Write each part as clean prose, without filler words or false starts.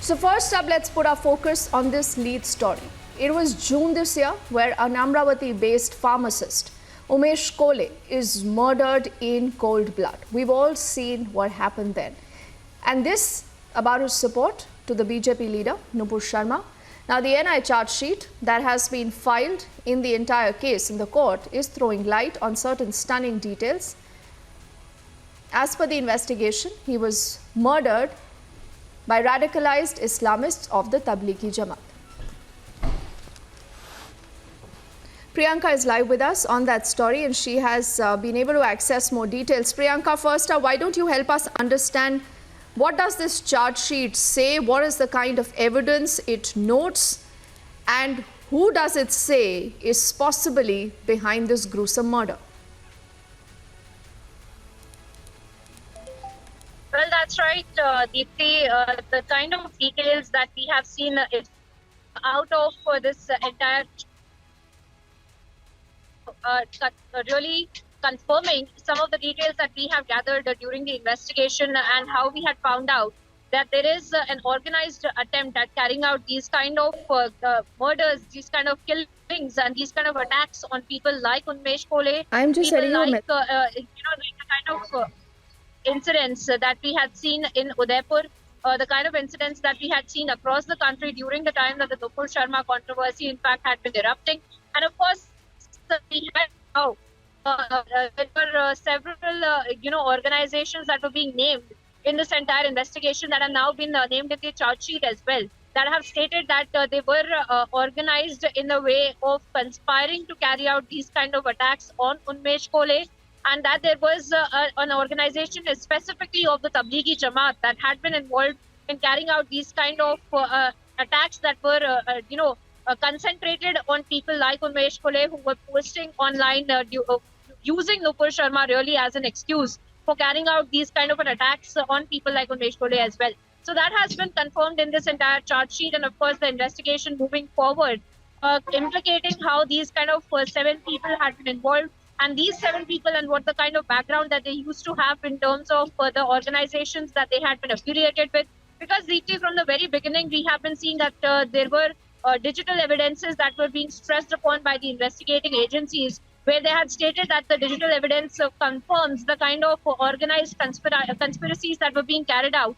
So first up, let's put our focus on this lead story. It was June this year where an Amravati-based pharmacist, Umesh Kolhe, is murdered in cold blood. We've all seen what happened then. And this about his support to the BJP leader, Nupur Sharma. Now, the NI charge sheet that has been filed in the entire case in the court is throwing light on certain stunning details. As per the investigation, he was murdered by radicalized Islamists of the Tablighi Jamaat. Priyanka is live with us on that story and she has been able to access more details. Priyanka, first up, why don't you help us understand what does this charge sheet say? What is the kind of evidence it notes? And who does it say is possibly behind this gruesome murder? Well, that's right, Deepthi. The kind of details that we have seen is out of this entire really confirming some of the details that we have gathered during the investigation and how we had found out that there is an organized attempt at carrying out these kind of murders, these kind of killings and these kind of attacks on people like Umesh Kolhe. I'm just people telling like, the kind of incidents that we had seen in Udaipur, the kind of incidents that we had seen across the country during the time that the Nupur Sharma controversy, in fact, had been erupting. And of course, we had now there were several, organizations that were being named in this entire investigation that have now been named in the charge sheet as well, that have stated that they were organized in a way of conspiring to carry out these kind of attacks on Umesh Kolhe, and that there was an organization specifically of the Tablighi Jamaat that had been involved in carrying out these kind of attacks that were, concentrated on people like Umesh Kolhe, who were posting online using Nupur Sharma really as an excuse for carrying out these kind of attacks on people like Umesh Kolhe as well. So that has been confirmed in this entire charge sheet, and of course the investigation moving forward, implicating how these kind of 7 people had been involved, and these 7 people and what the kind of background that they used to have in terms of the organizations that they had been affiliated with. Because from the very beginning, we have been seeing that there were digital evidences that were being stressed upon by the investigating agencies, where they had stated that the digital evidence confirms the kind of organized conspiracies that were being carried out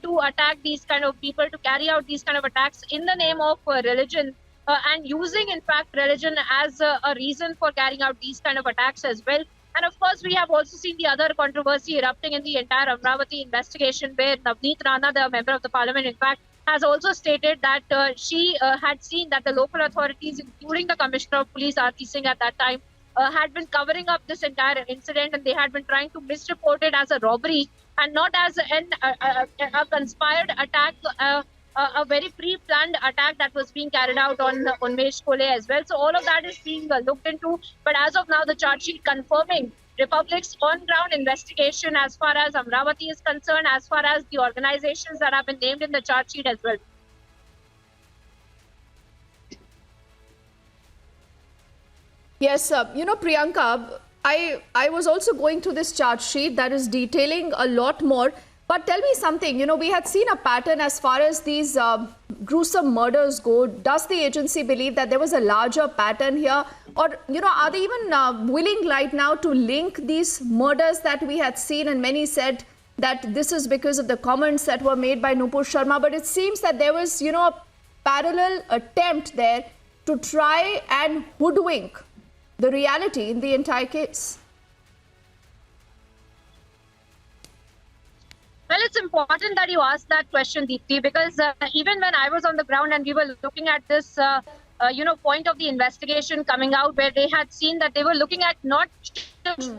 to attack these kind of people, to carry out these kind of attacks in the name of religion, and using, in fact, religion as a reason for carrying out these kind of attacks as well. And of course, we have also seen the other controversy erupting in the entire Amravati investigation, where Navneet Rana, the member of the parliament, in fact, has also stated that she had seen that the local authorities, including the Commissioner of Police, R.T. Singh, at that time, had been covering up this entire incident, and they had been trying to misreport it as a robbery and not as a conspired attack, a very pre-planned attack that was being carried out on Umesh Kolhe as well. So all of that is being looked into. But as of now, the charge sheet confirming Republic's on-ground investigation as far as Amravati is concerned, as far as the organizations that have been named in the charge sheet as well. Yes, Priyanka, I was also going through this charge sheet that is detailing a lot more. But tell me something, we had seen a pattern as far as these gruesome murders go. Does the agency believe that there was a larger pattern here? Or, are they even willing right now to link these murders that we had seen? And many said that this is because of the comments that were made by Nupur Sharma. But it seems that there was, a parallel attempt there to try and hoodwink the reality in the entire case. Well, it's important that you ask that question, Deepthi, because even when I was on the ground and we were looking at this, point of the investigation coming out, where they had seen that they were looking at not just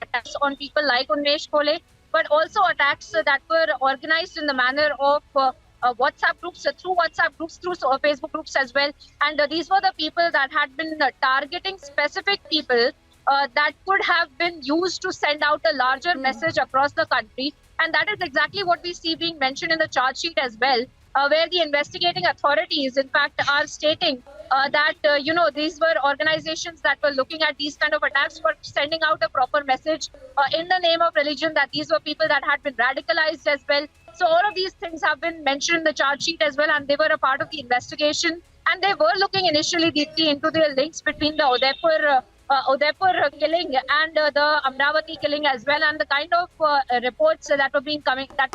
attacks on people like Umesh Kolhe, but also attacks that were organized in the manner of WhatsApp groups, through WhatsApp groups, through Facebook groups as well. And these were the people that had been targeting specific people that could have been used to send out a larger message across the country. And that is exactly what we see being mentioned in the charge sheet as well, where the investigating authorities, in fact, are stating that, these were organizations that were looking at these kind of attacks for sending out a proper message in the name of religion, that these were people that had been radicalized as well. So all of these things have been mentioned in the charge sheet as well, and they were a part of the investigation. And they were looking initially deeply into the links between the Udaipur killing and the Amravati killing as well, and the kind of reports that were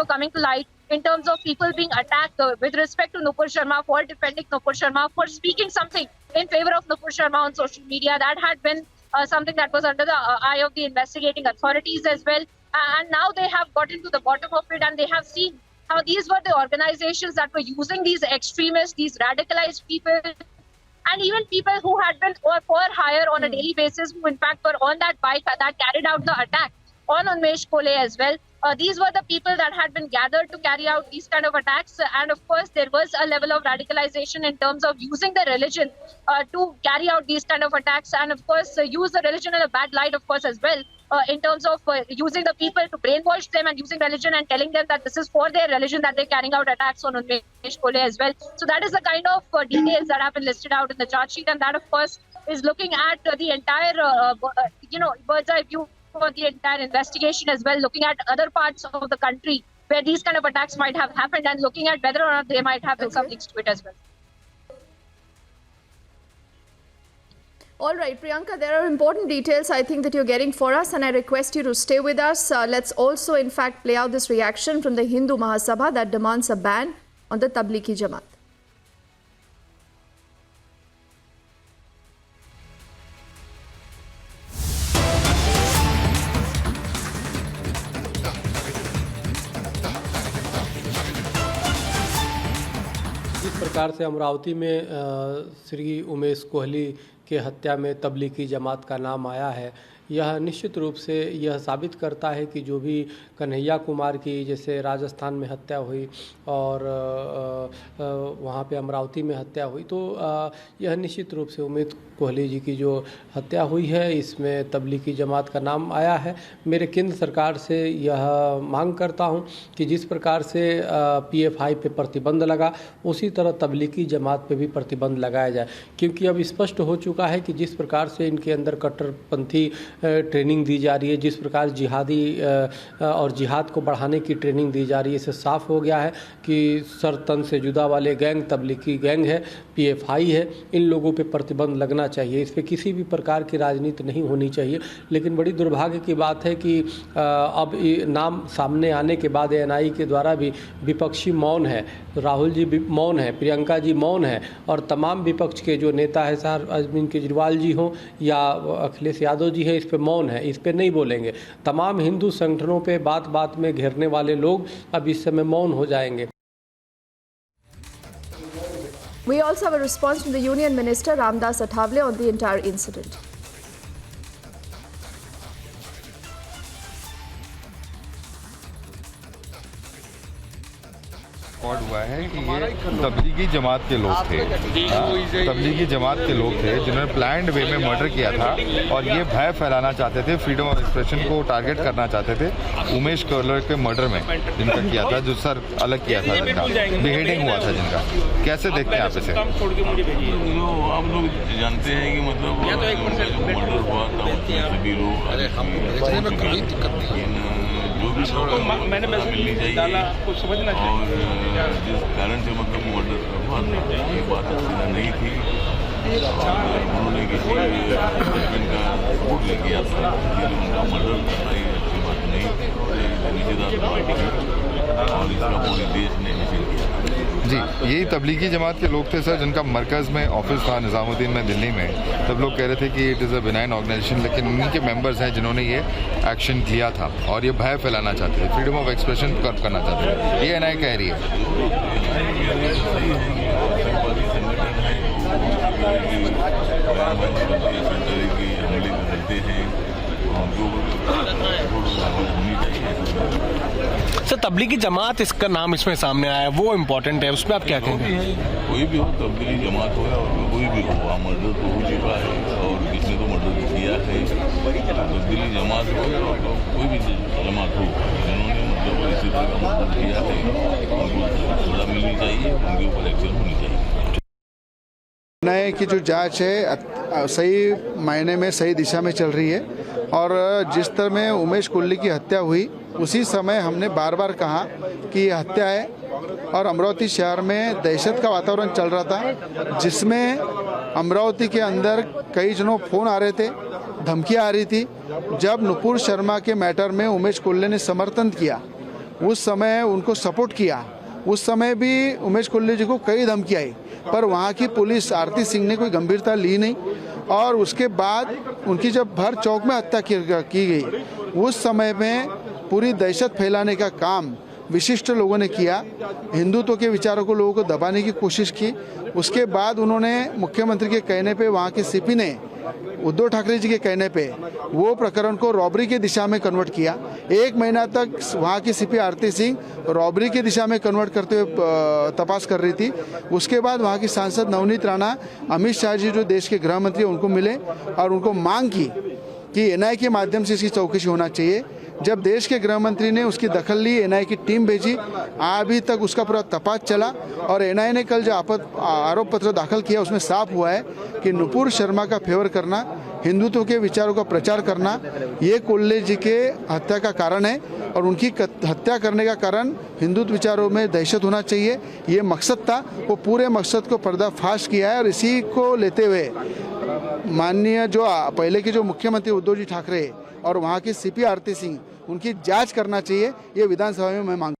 coming to light in terms of people being attacked with respect to Nupur Sharma for defending Nupur Sharma, for speaking something in favor of Nupur Sharma on social media. That had been something that was under the eye of the investigating authorities as well. And now they have gotten to the bottom of it, and they have seen how these were the organizations that were using these extremists, these radicalized people, and even people who had been for hire on a daily basis, who in fact were on that bike that carried out the attack on Umesh Kolhe as well. These were the people that had been gathered to carry out these kind of attacks. And of course, there was a level of radicalization in terms of using the religion to carry out these kind of attacks. And of course, use the religion in a bad light, of course, as well. In terms of using the people to brainwash them and using religion and telling them that this is for their religion that they're carrying out attacks on Umesh Kolhe as well. So that is the kind of details that have been listed out in the charge sheet. And that, of course, is looking at the entire, bird's eye view for the entire investigation as well, looking at other parts of the country where these kind of attacks might have happened and looking at whether or not they might have been some links to it as well. All right, Priyanka, there are important details I think that you're getting for us, and I request you to stay with us. Let's also, in fact, play out this reaction from the Hindu Mahasabha that demands a ban on the Tablighi Jamaat. जिस प्रकार से अमरावती में श्री उमेश कोहली के हत्या में तबलीगी जमात का नाम आया है, यह निश्चित रूप से यह साबित करता है कि जो भी कन्हैया कुमार की जैसे राजस्थान में हत्या हुई और वहाँ पे अमरावती में हत्या हुई, तो यह निश्चित रूप से उमेश कोहली जी की जो हत्या हुई है इसमें तबलीगी जमात का नाम आया है। मेरे केंद्र सरकार से यह मांग करता हूं कि जिस प्रकार से PFI पे प्रतिबंध लगा उसी तरह तबलीगी जमात पे भी प्रतिबंध लगाया जाए, क्योंकि अब स्पष्ट हो चुका है कि जिस प्रकार से इनके अंदर कट्टरपंथी ट्रेनिंग दी जा रही है, जिस प्रकार जिहादी और जिहाद को बढ़ाने की ट्रेनिंग दी जा रही है, इससे साफ हो गया है कि सर तन से जुदा वाले गैंग तबलीगी गैंग है, PFI है। इन लोगों पे प्रतिबंध लगना चाहिए, इस पे किसी भी प्रकार की राजनीति नहीं होनी चाहिए। लेकिन बड़ी दुर्भाग्य की बात है कि अब नाम सामने आने के बाद NI के द्वारा भी विपक्षी मौन है, राहुल जी मौन है, प्रियंका जी मौन है और तमाम विपक्ष के जो नेता है सर अरविंद केजरीवाल जी हों या अखिलेश यादव जी हैं, इस पे मौन है, इस पे नहीं बोलेंगे। तमाम हिंदू संगठनों पे बात बात में घेरने वाले लोग अब इस समय मौन हो जाएंगे। We also have a response from the Union Minister Ramdas Athavale on the entire incident. Record हुआ है कि ये तबलीगी जमात के लोग थे, तबलीगी जमात के लोग थे जिन्होंने प्लान्ड वे में मर्डर किया था और ये भय फैलाना चाहते थे, फ्रीडम ऑफ एक्सप्रेशन को टारगेट करना चाहते थे। उमेश कोहले के मर्डर में जिनका किया था, जो सर अलग किया था, जिनका बिहेडिंग हुआ था, जिनका कैसे देखते हैं आप इसे? आप लोग जानते हैं कि मतलब मर्डर हुआ था, सभी लोग मैंने मैसेज डाला कुछ समझना चाहिए और जिस कारण से मतलब मर्डर हुआ था ये बात सीधा नहीं थी। उन्होंने किसी का सपोर्ट ले किया था, उनका मर्डर करना ही अच्छी बात नहीं थी, निषेधात्मक और इसका पूरे देश ने निषेध किया। जी, यही तबलीगी जमात के लोग थे सर जिनका मरकज़ में ऑफिस था निज़ामुद्दीन में दिल्ली में। सब लोग कह रहे थे कि it is a benign organization, लेकिन उनके मेंबर्स हैं जिन्होंने ये एक्शन लिया था और ये भय फैलाना चाहते थे, फ्रीडम ऑफ एक्सप्रेशन करना चाहते थे। ये NI कह रही है। सर तबलीगी जमात इसका नाम इसमें सामने आया है, वो इम्पोर्टेंट है, उसमें आप क्या कहेंगे? कोई भी हो, तबलीगी जमात हो और कोई भी हो, मर्डर तो हो चुका है और किसने तो मर्डर किया है। तबलीगी जमात हो और कोई भी जमात हो जिन्होंने मतलब इसी तरह का मर्डर किया है, उनको सजा मिलनी चाहिए, उनके ऊपर एक्शन होनी चाहिए। न्याय की जो जांच है सही मायने में सही दिशा में चल रही है और जिस तरह में उमेश कोहली की हत्या हुई उसी समय हमने बार बार कहा कि ये हत्या है और अमरावती शहर में दहशत का वातावरण चल रहा था, जिसमें अमरावती के अंदर कई जनों फ़ोन आ रहे थे, धमकियाँ आ रही थी। जब नुपुर शर्मा के मैटर में उमेश कोल्हे ने समर्थन किया, उस समय उनको सपोर्ट किया, उस समय भी उमेश कोल्हे जी को कई धमकी आई, पर वहाँ की पुलिस आरती सिंह ने कोई गंभीरता ली नहीं। और उसके बाद उनकी जब भर चौक में हत्या की गई, उस समय में पूरी दहशत फैलाने का काम विशिष्ट लोगों ने किया, हिंदुत्व के विचारों को लोगों को दबाने की कोशिश की। उसके बाद उन्होंने मुख्यमंत्री के कहने पे, वहाँ के सीपी ने उद्धव ठाकरे जी के कहने पे वो प्रकरण को रॉबरी की दिशा में कन्वर्ट किया। 1 महीना तक वहाँ की सीपी आरती सिंह रॉबरी की दिशा में कन्वर्ट करते हुए तपास कर रही थी। उसके बाद वहाँ की सांसद नवनीत राणा, अमित शाह जी जो देश के गृह मंत्री, उनको मिले और उनको मांग की कि एनआईए के माध्यम से इसकी चौकसी होना चाहिए। जब देश के गृह मंत्री ने उसकी दखल ली, एनआईए की टीम भेजी, अभी तक उसका पूरा तपास चला और एनआईए ने कल जो आरोप पत्र दाखिल किया उसमें साफ हुआ है कि नुपुर शर्मा का फेवर करना, हिंदुत्व के विचारों का प्रचार करना, ये कोल्हे जी के हत्या का कारण है और उनकी हत्या करने का कारण हिंदुत्व विचारों में दहशत होना चाहिए, ये मकसद था। वो पूरे मकसद को पर्दाफाश किया है और इसी को लेते हुए माननीय जो पहले के जो मुख्यमंत्री उद्धव जी ठाकरे और वहाँ की सीपी आरती सिंह, उनकी जांच करना चाहिए, ये विधानसभा में मैं मांग